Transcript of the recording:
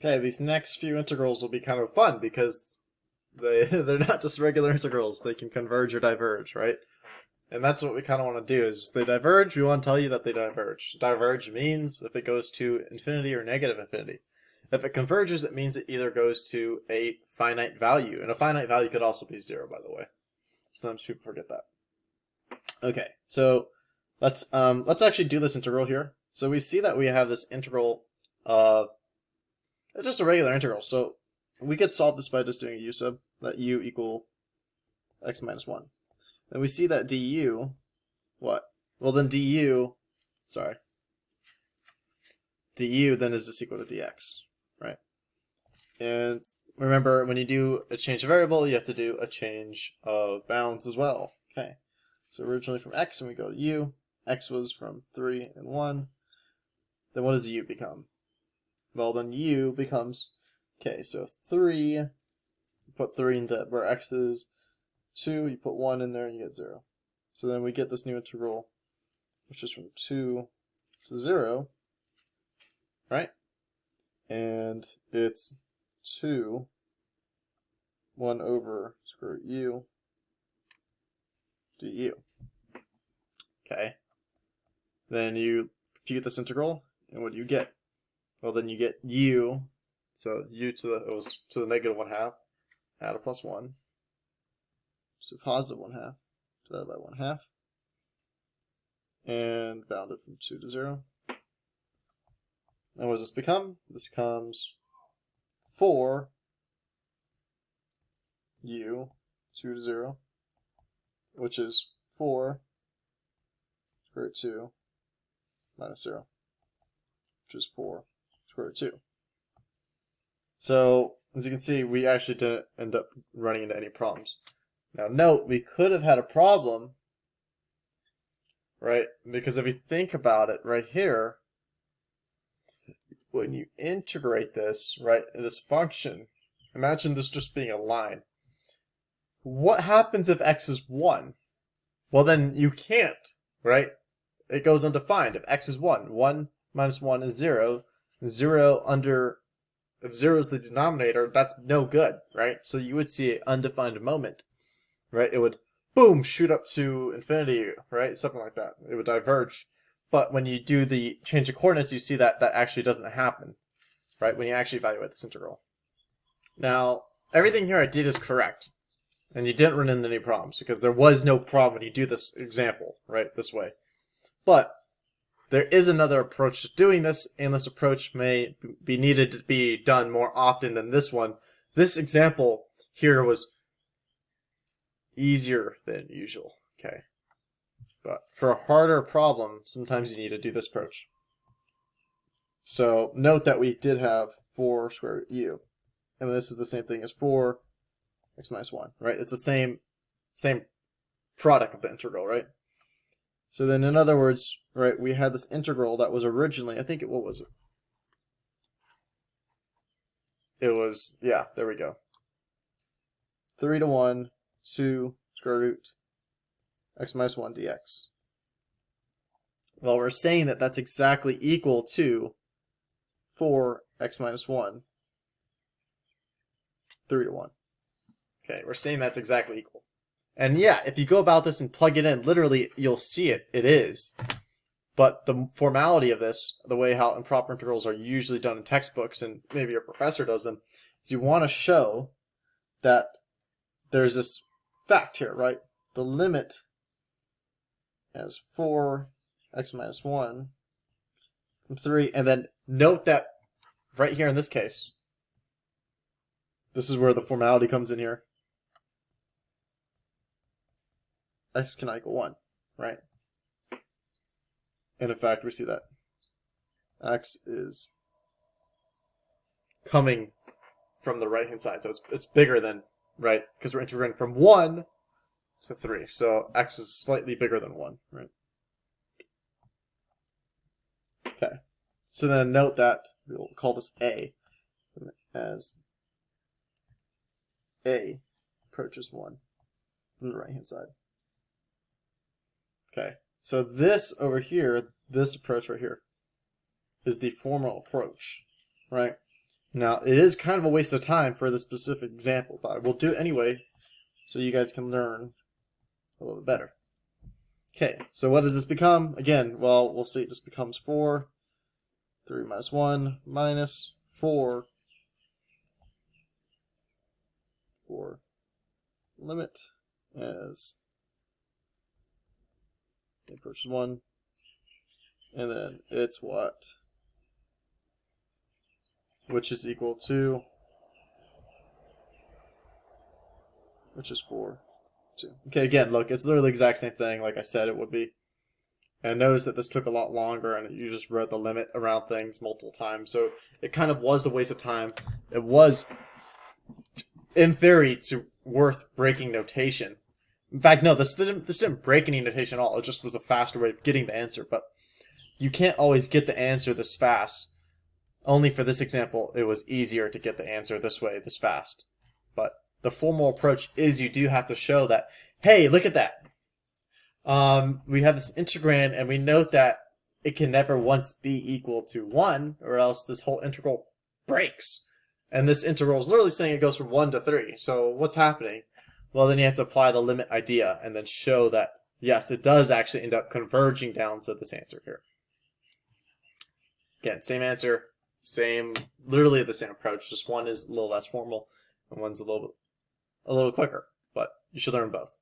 Okay, these next few integrals will be kind of fun because they're not just regular integrals. They can converge or diverge, right? And that's what we kind of want to do is if they diverge, we want to tell you that they diverge. Diverge means if it goes to infinity or negative infinity. If it converges, it means it either goes to a finite value. And a finite value could also be 0, by the way. Sometimes people forget that. Okay, so let's actually do this integral here. So we see that we have this integral it's just a regular integral. So we could solve this by just doing a u sub, let u equal x minus 1. And we see that du, what? Well then du then is just equal to dx, right? And remember, when you do a change of variable, you have to do a change of bounds as well. Okay, so originally from x and we go to u, x was from 3 and 1, then what does u become? Well, then u becomes, okay, so 3, you put 3 into where x is, 2, you put 1 in there and you get 0. So then we get this new integral, which is from 2 to 0, right? And it's 2, 1 over square root u du. Okay. Then you compute this integral, and what do you get? Well, then you get u, so u to the negative 1/2, add a plus 1, so positive 1/2, divided by 1/2, and bounded from 2 to 0. And what does this become? This becomes 4 u 2 to 0, which is 4 square root 2 minus 0, which is 4 square root 2. So, as you can see, we actually didn't end up running into any problems. Now note, we could have had a problem, right? Because if you think about it right here, when you integrate this, right, this function, imagine this just being a line. What happens if x is 1? Well, then you can't, right? It goes undefined. If x is 1, 1 minus 1 is 0. 0 under, if 0 is the denominator, that's no good, right? So you would see an undefined moment, right? It would, boom, shoot up to infinity, right? Something like that. It would diverge. But when you do the change of coordinates, you see that that actually doesn't happen, right? When you actually evaluate this integral. Now, everything here I did is correct. And you didn't run into any problems, because there was no problem when you do this example, right, this way. But there is another approach to doing this, and this approach may be needed to be done more often than this one. This example here was easier than usual, okay? But for a harder problem, sometimes you need to do this approach. So note that we did have 4 square root u, and this is the same thing as 4 x minus 1, right? It's the same product of the integral, right? So then, in other words, right, we had this integral that was originally, I think what was it? It was, yeah, there we go. 3 to 1, 2 square root x minus 1 dx. Well, we're saying that that's exactly equal to 4x minus 1, 3 to 1. Okay, we're saying that's exactly equal. And yeah, if you go about this and plug it in, literally, you'll see it. It is. But the formality of this, the way how improper integrals are usually done in textbooks, and maybe your professor does them, is you want to show that there's this fact here, right? The limit as 4x minus 1 from 3, and then note that right here in this case, this is where the formality comes in here. X cannot equal 1, right? And in fact, we see that x is coming from the right-hand side, so it's bigger than, right? Because we're integrating from 1 to 3, so x is slightly bigger than 1, right? Okay, so then note that we'll call this a, as a approaches 1 from the right-hand side. Okay, so this over here, this approach right here, is the formal approach, right? Now, it is kind of a waste of time for this specific example, but I will do it anyway so you guys can learn a little bit better. Okay, so what does this become? Again, well, we'll see. It just becomes 4, 3 minus 1 minus 4, 4 limit as it approaches 1, and then it's what? Which is equal to, which is 4, 2. Okay, again, look, it's literally the exact same thing like I said it would be. And notice that this took a lot longer, and you just wrote the limit around things multiple times. So it kind of was a waste of time. It was, in theory, worth breaking notation. In fact, no, this didn't break any notation at all. It just was a faster way of getting the answer. But you can't always get the answer this fast. Only for this example, it was easier to get the answer this way, this fast. But the formal approach is you do have to show that, hey, look at that. We have this integrand, and we note that it can never once be equal to 1, or else this whole integral breaks. And this integral is literally saying it goes from 1 to 3. So what's happening? Well, then you have to apply the limit idea, and then show that, yes, it does actually end up converging down to this answer here. Again, same answer. Literally the same approach, just one is a little less formal and one's a little quicker, but you should learn both.